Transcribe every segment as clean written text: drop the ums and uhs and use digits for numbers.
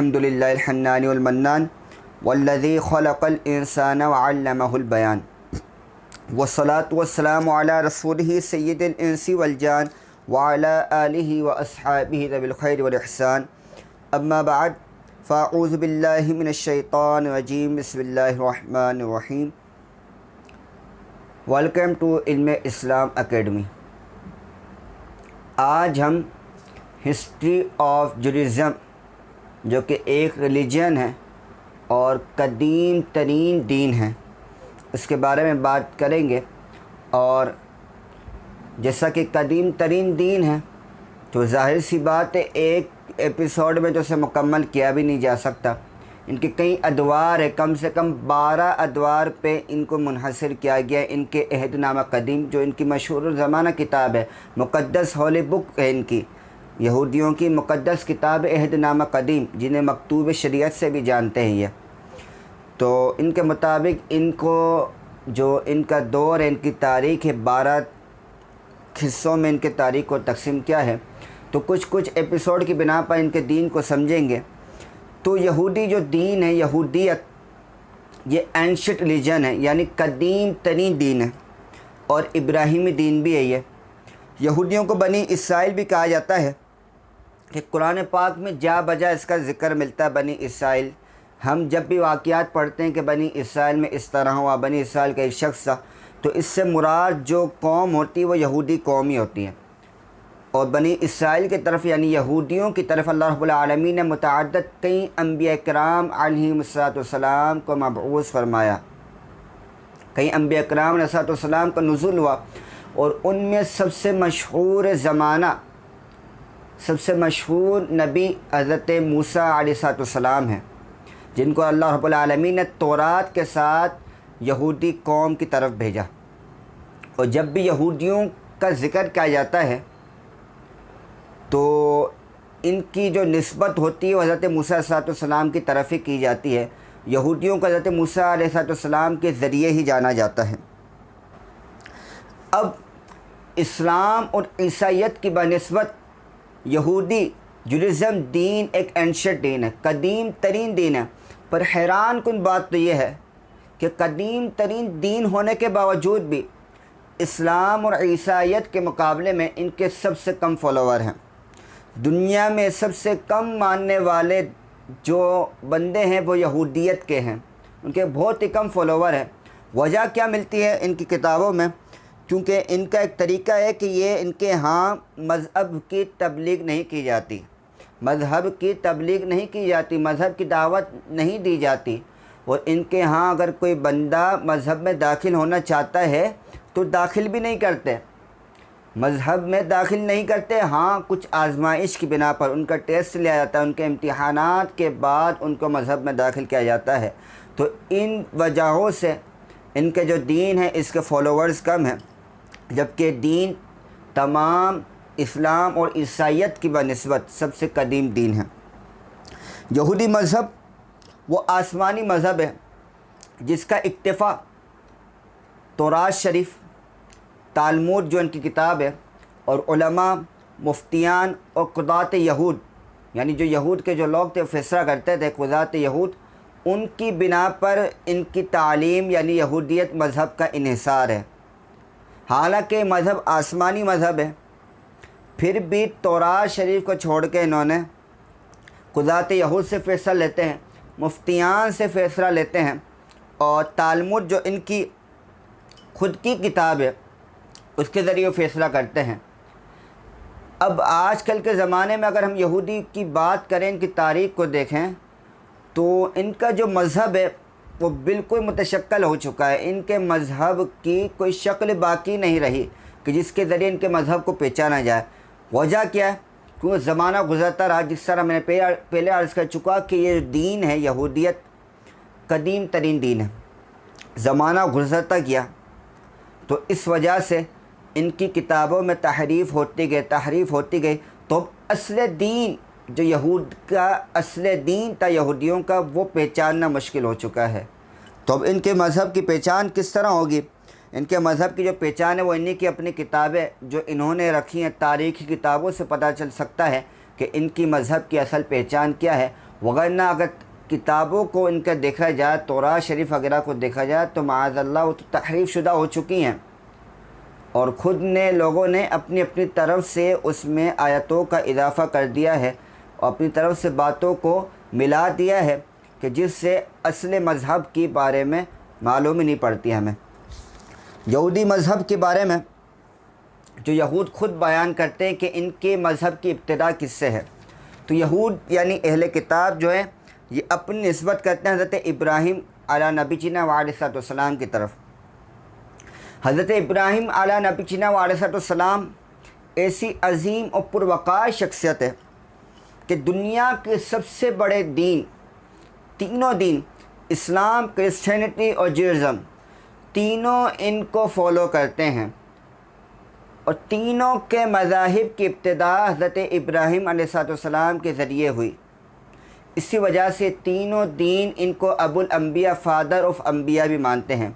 الحمدللہ الحنان والمنان والذی خلق الانسان وعلمہ البیان والصلاة والسلام علی رسولہ سید الانس والجان وعلی آلہ واصحابہ ذوی الخیر والاحسان اما بعد فاعوذ باللہ من الشیطان الرجیم بسم اللہ الرحمن الرحیم۔ ویلکم ٹو علم اسلام اکیڈمی۔ آج ہم ہسٹری آف جوڈائزم جو کہ ایک ریلیجن ہے اور قدیم ترین دین ہے، اس کے بارے میں بات کریں گے۔ اور جیسا کہ قدیم ترین دین ہے تو ظاہر سی بات ہے ایک ایپیسوڈ میں تو اسے مکمل کیا بھی نہیں جا سکتا۔ ان کے کئی ادوار ہیں، کم سے کم 12 ادوار پہ ان کو منحصر کیا گیا ہے۔ ان کے عہد نامہ قدیم جو ان کی مشہور زمانہ کتاب ہے، مقدس ہولی بک ہے ان کی، یہودیوں کی مقدس کتاب عہد نامہ قدیم، جنہیں مکتوب شریعت سے بھی جانتے ہیں یہ۔ تو ان کے مطابق ان کو جو ان کا دور ہے، ان کی تاریخ ہے، 12 حصوں میں ان کے تاریخ کو تقسیم کیا ہے۔ تو کچھ ایپیسوڈ کی بنا پر ان کے دین کو سمجھیں گے۔ تو یہودی جو دین ہے، یہودیت، یہ اینشنٹ ریلیجن ہے، یعنی قدیم ترین دین ہے اور ابراہیمی دین بھی ہے یہ۔ یہودیوں کو بنی اسرائیل بھی کہا جاتا ہے کہ قرآن پاک میں جا بجا اس کا ذکر ملتا ہے، بنی اسرائیل۔ ہم جب بھی واقعات پڑھتے ہیں کہ بنی اسرائیل میں اس طرح ہوا، بنی اسرائیل کا ایک شخص تھا، تو اس سے مراد جو قوم ہوتی ہے وہ یہودی قوم ہی ہوتی ہے۔ اور بنی اسرائیل کی طرف یعنی یہودیوں کی طرف اللہ رب العالمین نے متعدد کئی انبیاء کرام علیہم السلام کو مبعوث فرمایا۔ کئی انبیاء کرام علیہ السلام کا نزول ہوا، اور ان میں سب سے مشہور زمانہ، سب سے مشہور نبی حضرت موسیٰ علیہ السلام ہیں، جن کو اللہ رب العالمین نے تورات کے ساتھ یہودی قوم کی طرف بھیجا۔ اور جب بھی یہودیوں کا ذکر کیا جاتا ہے تو ان کی جو نسبت ہوتی ہے وہ حضرت موسیٰ علیہ السلام کی طرف ہی کی جاتی ہے۔ یہودیوں کو حضرت موسیٰ علیہ السلام کے ذریعے ہی جانا جاتا ہے۔ اب اسلام اور عیسائیت کی بنسبت یہودی جوڈائزم دین ایک اینشنٹ دین ہے، قدیم ترین دین ہے۔ پر حیران کن بات تو یہ ہے کہ قدیم ترین دین ہونے کے باوجود بھی اسلام اور عیسائیت کے مقابلے میں ان کے سب سے کم فالوور ہیں۔ دنیا میں سب سے کم ماننے والے جو بندے ہیں وہ یہودیت کے ہیں، ان کے بہت ہی کم فالوور ہیں۔ وجہ کیا ملتی ہے ان کی کتابوں میں؟ کیونکہ ان کا ایک طریقہ ہے کہ یہ ان کے ہاں مذہب کی تبلیغ نہیں کی جاتی، مذہب کی تبلیغ نہیں کی جاتی، مذہب کی دعوت نہیں دی جاتی۔ اور ان کے ہاں اگر کوئی بندہ مذہب میں داخل ہونا چاہتا ہے تو داخل بھی نہیں کرتے، مذہب میں داخل نہیں کرتے۔ ہاں کچھ آزمائش کی بنا پر ان کا ٹیسٹ لیا جاتا ہے، ان کے امتحانات کے بعد ان کو مذہب میں داخل کیا جاتا ہے۔ تو ان وجہوں سے ان کے جو دین ہے اس کے فالوورز کم ہیں، جبکہ دین تمام اسلام اور عیسائیت کی بنسبت سب سے قدیم دین ہے۔ یہودی مذہب وہ آسمانی مذہب ہے جس کا اکتفا تورات شریف، تالمود جو ان کی کتاب ہے، اور علماء، مفتیان اور قضات یہود، یعنی جو یہود کے جو لوگ تھے فیصلہ کرتے تھے، قضات یہود، ان کی بنا پر ان کی تعلیم یعنی یہودیت مذہب کا انحصار ہے۔ حالانکہ مذہب آسمانی مذہب ہے، پھر بھی تورات شریف کو چھوڑ کے انہوں نے قضات یہود سے فیصلہ لیتے ہیں، مفتیان سے فیصلہ لیتے ہیں، اور تالمود جو ان کی خود کی کتاب ہے اس کے ذریعے فیصلہ کرتے ہیں۔ اب آج کل کے زمانے میں اگر ہم یہودی کی بات کریں، ان کی تاریخ کو دیکھیں، تو ان کا جو مذہب ہے وہ بالکل متشکل ہو چکا ہے۔ ان کے مذہب کی کوئی شکل باقی نہیں رہی کہ جس کے ذریعے ان کے مذہب کو پہچانا جائے۔ وجہ کیا ہے؟ کیونکہ زمانہ گزرتا رہا، جس طرح میں نے پہلے عرض کر چکا کہ یہ دین ہے یہودیت قدیم ترین دین ہے، زمانہ گزرتا گیا تو اس وجہ سے ان کی کتابوں میں تحریف ہوتی گئی، تو اصل دین جو یہود کا اصل دین تھا یہودیوں کا، وہ پہچاننا مشکل ہو چکا ہے۔ تو اب ان کے مذہب کی پہچان کس طرح ہوگی؟ ان کے مذہب کی جو پہچان ہے وہ انہی کی اپنی کتابیں جو انہوں نے رکھی ہیں، تاریخی کتابوں سے پتہ چل سکتا ہے کہ ان کی مذہب کی اصل پہچان کیا ہے۔ وغیرہ اگر کتابوں کو ان کا دیکھا جائے، تورات شریف وغیرہ کو دیکھا جائے تو معاذ اللہ وہ تو تحریف شدہ ہو چکی ہیں، اور خود نے لوگوں نے اپنی اپنی طرف سے اس میں آیتوں کا اضافہ کر دیا ہے اور اپنی طرف سے باتوں کو ملا دیا ہے کہ جس سے اصل مذہب کے بارے میں معلوم ہی نہیں پڑتی ہمیں۔ یہودی مذہب کے بارے میں جو یہود خود بیان کرتے ہیں کہ ان کے مذہب کی ابتدا کس سے ہے، تو یہود یعنی اہل کتاب جو ہے یہ اپنی نسبت کرتے ہیں حضرت ابراہیم علیہ نبی جینا علیہ السلام کی طرف۔ حضرت ابراہیم علیہ نبی جینا علیہ السلام ایسی عظیم اور پروقار شخصیت ہے کہ دنیا کے سب سے بڑے دین، تینوں دین اسلام، کرسچینٹی اور جیوازم، تینوں ان کو فالو کرتے ہیں، اور تینوں کے مذاہب کی ابتدا حضرت ابراہیم علیہ السلام کے ذریعے ہوئی۔ اسی وجہ سے تینوں دین ان کو ابو الانبیاء، فادر آف انبیاء بھی مانتے ہیں،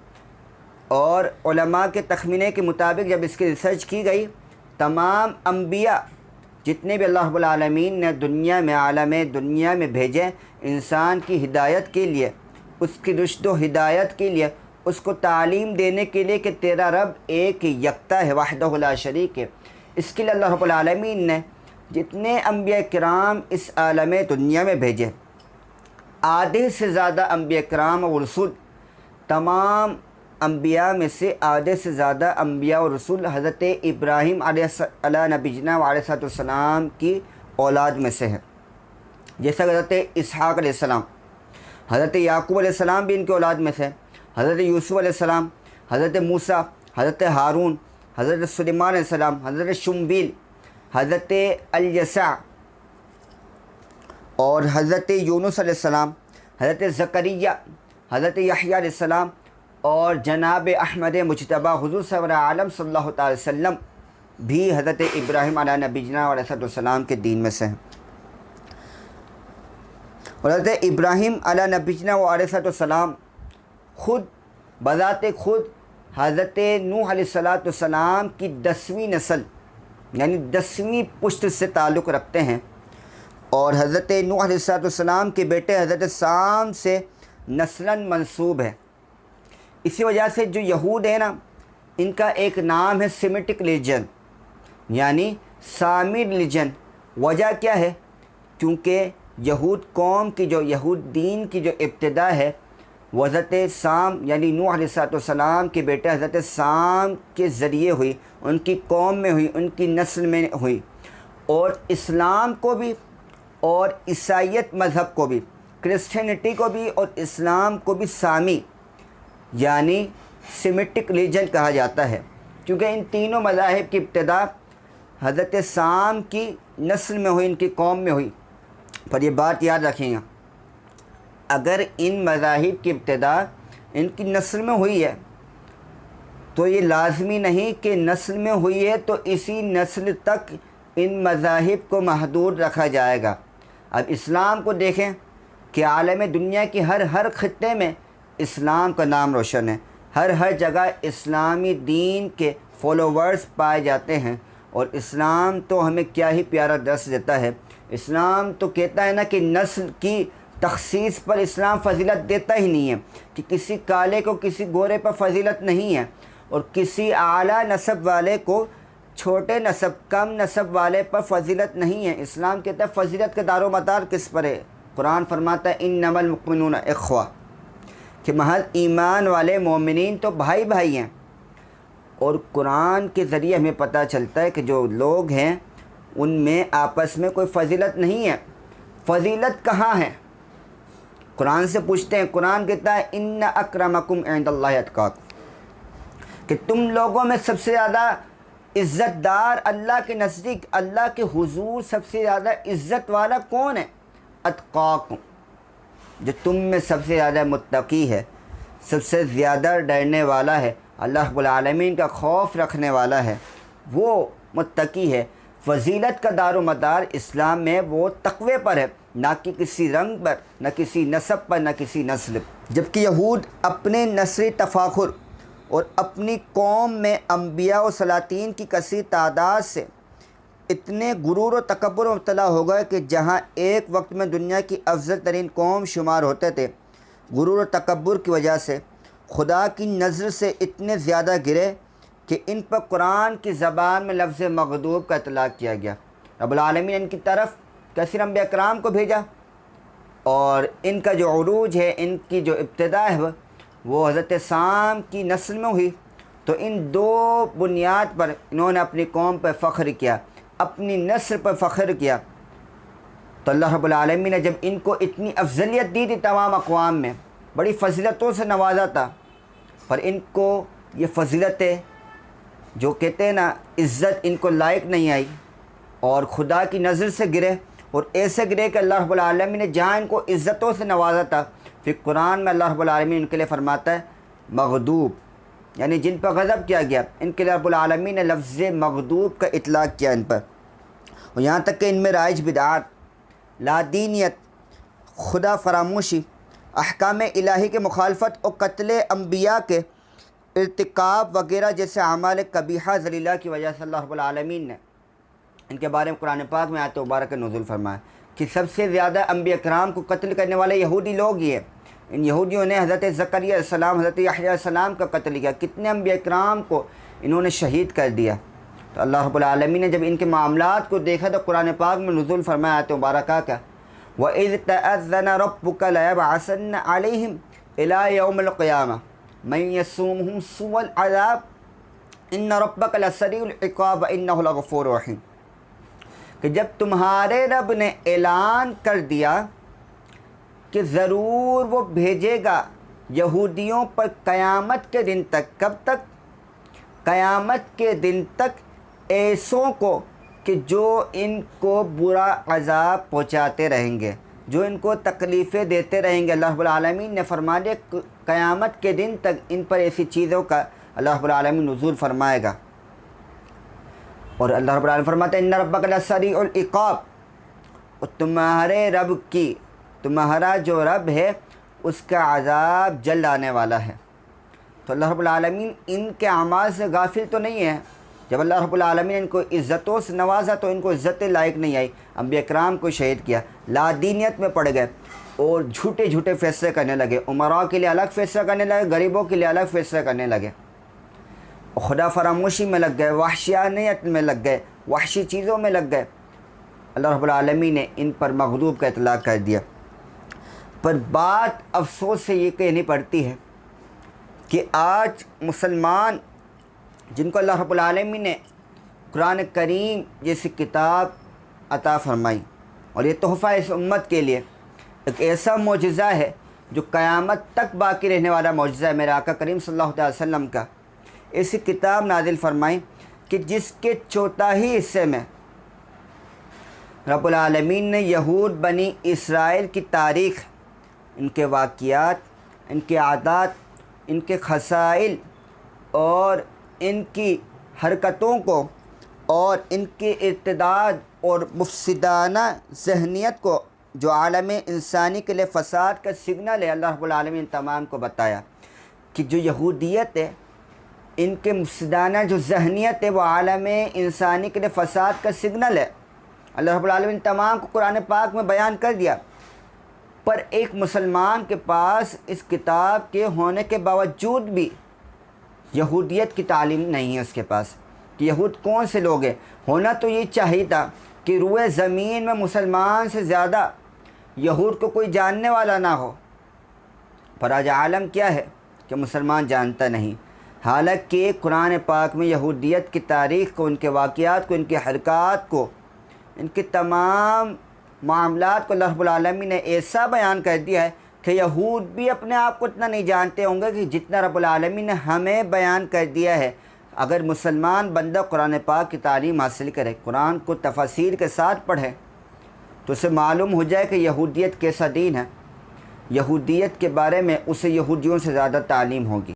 اور علماء کے تخمینے کے مطابق جب اس کی ریسرچ کی گئی، تمام انبیاء جتنے بھی اللہ رب العالمین نے دنیا میں، عالم دنیا میں بھیجے انسان کی ہدایت کے لیے، اس کی رشد و ہدایت کے لیے، اس کو تعلیم دینے کے لیے کہ تیرا رب ایک یکتا ہے، وحدہ لا شریک ہے، اس کے لیے اللہ رب العالمین نے جتنے انبیاء کرام اس عالم دنیا میں بھیجے، آدھے سے زیادہ انبیاء کرام اور رسول، تمام انبیاء میں سے آدھے سے زیادہ انبیاء اور رسول حضرت ابراہیم علیہ نبی جنا علیہ السلام کی اولاد میں سے ہے۔ جیسا کہ حضرت اسحاق علیہ السلام، حضرت یعقوب علیہ السلام بھی ان کے اولاد میں سے، حضرت یوسف علیہ السلام، حضرت موسیٰ، حضرت ہارون، حضرت سلیمان علیہ السلام، حضرت شمبیل، حضرت الیسع اور حضرت یونس علیہ السلام، حضرت زکریا، حضرت یحییٰ علیہ السلام، اور جناب احمد مجتبیٰ حضور صلی عالم صلی اللہ تعالی وسلم بھی حضرت ابراہیم علیہ نبی جنا علیہ السلام کے دین میں سے ہیں۔ اور حضرت ابراہیم علیہ نبی جنا علیہ السلام خود بذات خود حضرت نوح علیہ السلام کی 10ویں نسل یعنی 10ویں پشت سے تعلق رکھتے ہیں، اور حضرت نوح علیہ السلام کے بیٹے حضرت سام سے نسلاً منسوب ہے۔ اسی وجہ سے جو یہود ہیں نا، ان کا ایک نام ہے سیمیٹک ریلیجن، یعنی سامی ریلیجن۔ وجہ کیا ہے؟ کیونکہ یہود قوم کی یہود دین کی جو ابتدا ہے وہ حضرت سام یعنی نوح علیہ السلام کے بیٹے حضرت سام کے ذریعے ہوئی، ان کی قوم میں ہوئی، ان کی نسل میں ہوئی، اور اسلام کو بھی اور عیسائیت مذہب کو بھی، کرسچینٹی کو بھی اور اسلام کو بھی سامی یعنی سیمیٹک ریلیجن کہا جاتا ہے، کیونکہ ان تینوں مذاہب کی ابتدا حضرت سام کی نسل میں ہوئی، ان کی قوم میں ہوئی۔ پر یہ بات یاد رکھیں گا، اگر ان مذاہب کی ابتدا ان کی نسل میں ہوئی ہے تو یہ لازمی نہیں کہ نسل میں ہوئی ہے تو اسی نسل تک ان مذاہب کو محدود رکھا جائے گا۔ اب اسلام کو دیکھیں کہ عالم دنیا کی ہر خطے میں اسلام کا نام روشن ہے، ہر جگہ اسلامی دین کے فالوورز پائے جاتے ہیں، اور اسلام تو ہمیں کیا ہی پیارا درس دیتا ہے۔ اسلام تو کہتا ہے نا کہ نسل کی تخصیص پر اسلام فضیلت دیتا ہی نہیں ہے، کہ کسی کالے کو کسی گورے پر فضیلت نہیں ہے، اور کسی اعلیٰ نسب والے کو چھوٹے نسب کم نسب والے پر فضیلت نہیں ہے۔ اسلام کہتا ہے فضیلت کا دار و مدار کس پر ہے؟ قرآن فرماتا ہے انما المؤمنون اخوہ، کہ محض ایمان والے مومنین تو بھائی بھائی ہیں۔ اور قرآن کے ذریعے ہمیں پتہ چلتا ہے کہ جو لوگ ہیں ان میں آپس میں کوئی فضیلت نہیں ہے۔ فضیلت کہاں ہے؟ قرآن سے پوچھتے ہیں، قرآن کہتا ہے ان اکرمکم عند اللہ اتقاکم، کہ تم لوگوں میں سب سے زیادہ عزت دار اللہ کے نزدیک، اللہ کے حضور سب سے زیادہ عزت والا کون ہے؟ اتقاکم، جو تم میں سب سے زیادہ متقی ہے، سب سے زیادہ ڈرنے والا ہے، اللہ رب العالمین کا خوف رکھنے والا ہے، وہ متقی ہے۔ فضیلت کا دار و مدار اسلام میں وہ تقوی پر ہے، نہ کہ کسی رنگ پر، نہ کسی نسب پر، نہ کسی نسل پر۔ جبکہ یہود اپنے نسلی تفاخر اور اپنی قوم میں انبیاء و سلاطین کی کثیر تعداد سے اتنے غرور و تکبر میں مبتلا ہو گئے کہ جہاں ایک وقت میں دنیا کی افضل ترین قوم شمار ہوتے تھے، غرور و تکبر کی وجہ سے خدا کی نظر سے اتنے زیادہ گرے کہ ان پر قرآن کی زبان میں لفظ مغضوب کا اطلاق کیا گیا۔ رب العالمین نے ان کی طرف کثیر انبیاء کرام کو بھیجا، اور ان کا جو عروج ہے، ان کی جو ابتدا ہے وہ حضرت سام کی نسل میں ہوئی۔ تو ان دو بنیاد پر انہوں نے اپنی قوم پر فخر کیا، اپنی نسل پر فخر کیا۔ تو اللہ رب العالمین نے جب ان کو اتنی افضلیت دی تھی تمام اقوام میں، بڑی فضیلتوں سے نوازا تھا، پر ان کو یہ فضیلتیں جو کہتے ہیں نا عزت ان کو لائق نہیں آئی، اور خدا کی نظر سے گرے، اور ایسے گرے کہ اللہ رب العالمین نے جہاں ان کو عزتوں سے نوازا تھا، پھر قرآن میں اللہ رب العالمین ان کے لیے فرماتا ہے مغضوب، یعنی جن پر غضب کیا گیا، ان کے لیے رب العالمین نے لفظ مغضوب کا اطلاق کیا ان پر۔ اور یہاں تک کہ ان میں رائج بدعات، لادینیت، خدا فراموشی، احکام الہی کے مخالفت اور قتل انبیاء کے ارتکاب وغیرہ جیسے اعمال قبیحہ ذلیلہ کی وجہ سے اللہ رب العالمین نے ان کے بارے میں قرآن پاک میں آیت مبارکہ نزول فرمایا کہ سب سے زیادہ انبیاء کرام کو قتل کرنے والے یہودی لوگ ہی ہیں۔ ان یہودیوں نے حضرت زکریا علیہ السلام، حضرت یحییٰ علیہ السلام کا قتل کیا، کتنے انبیاء کرام کو انہوں نے شہید کر دیا۔ تو اللہ رب العالمین نے جب ان کے معاملات کو دیکھا تو قرآن پاک میں نزول فرمایا آیت مبارکہ کا وَإِذْ تَأَذَّنَ رَبُّكَ لَيَبْعَثَنَّ عَلَيْهِمْ إِلَىٰ يَوْمِ الْقِيَامَةِ مَن يَسُومُهُمْ سُوءَ الْعَذَابِ إِنَّ رَبَّكَ لَسَرِيعُ الْعِقَابِ وَإِنَّهُ لَغَفُورٌ رَحِيمٌ، کہ جب تمہارے رب نے اعلان کر دیا کہ ضرور وہ بھیجے گا یہودیوں پر قیامت کے دن تک، کب تک؟ قیامت کے دن تک ایسوں کو کہ جو ان کو برا عذاب پہنچاتے رہیں گے، جو ان کو تکلیفیں دیتے رہیں گے۔ اللہ رب العالمین نے فرما دیا قیامت کے دن تک ان پر ایسی چیزوں کا اللہ رب العالمین نزول فرمائے گا۔ اور اللہ رب العالمین فرماتے ہیں ان ربک لسریع العقاب، اور تمہارا جو رب ہے اس کا عذاب جلد آنے والا ہے۔ تو اللہ رب العالمین ان کے اعمال سے غافل تو نہیں ہے۔ جب اللہ رب العالمین نے ان کو عزتوں سے نوازا تو ان کو عزت لائق نہیں آئی، انبیاء کرام کو شہید کیا، لادینیت میں پڑ گئے اور جھوٹے فیصلے کرنے لگے، امراء کے لیے الگ فیصلہ کرنے لگے، غریبوں کے لیے الگ فیصلہ کرنے لگے، خدا فراموشی میں لگ گئے، وحشیانیت میں لگ گئے، وحشی چیزوں میں لگ گئے۔ اللہ رب العالمین نے ان پر مغضوب کا اطلاق کر دیا۔ پر بات افسوس سے یہ کہنی پڑتی ہے کہ آج مسلمان جن کو اللہ رب العالمین نے قرآن کریم جیسی کتاب عطا فرمائی، اور یہ تحفہ اس امت کے لیے ایک ایسا معجزہ ہے جو قیامت تک باقی رہنے والا معجزہ ہے، میرے آقا کریم صلی اللہ علیہ وسلم کا، ایسی کتاب نازل فرمائی کہ جس کے چوتھائی حصے میں رب العالمین نے یہود بنی اسرائیل کی تاریخ، ان کے واقعات، ان کے عادات، ان کے خصائل اور ان کی حرکتوں کو اور ان کے ارتداد اور مفسدانہ ذہنیت کو جو عالم انسانی کے لیے فساد کا سگنل ہے، اللہ رب العالمین تمام کو بتایا کہ جو یہودیت ہے، ان کے مفسدانہ جو ذہنیت ہے وہ عالم انسانی کے لیے فساد کا سگنل ہے۔ اللہ رب العالمین تمام کو قرآن پاک میں بیان کر دیا، پر ایک مسلمان کے پاس اس کتاب کے ہونے کے باوجود بھی یہودیت کی تعلیم نہیں ہے اس کے پاس کہ یہود کون سے لوگ ہیں۔ ہونا تو یہ چاہیے تھا کہ روئے زمین میں مسلمان سے زیادہ یہود کو کوئی جاننے والا نہ ہو، پر آج عالم کیا ہے کہ مسلمان جانتا نہیں، حالانکہ قرآن پاک میں یہودیت کی تاریخ کو، ان کے واقعات کو، ان کے حرکات کو، ان کے تمام معاملات کو اللہ رب العالمین نے ایسا بیان کر دیا ہے کہ یہود بھی اپنے آپ کو اتنا نہیں جانتے ہوں گے کہ جتنا رب العالمین نے ہمیں بیان کر دیا ہے۔ اگر مسلمان بندہ قرآن پاک کی تعلیم حاصل کرے، قرآن کو تفاسیر کے ساتھ پڑھے، تو اسے معلوم ہو جائے کہ یہودیت کیسا دین ہے، یہودیت کے بارے میں اسے یہودیوں سے زیادہ تعلیم ہوگی۔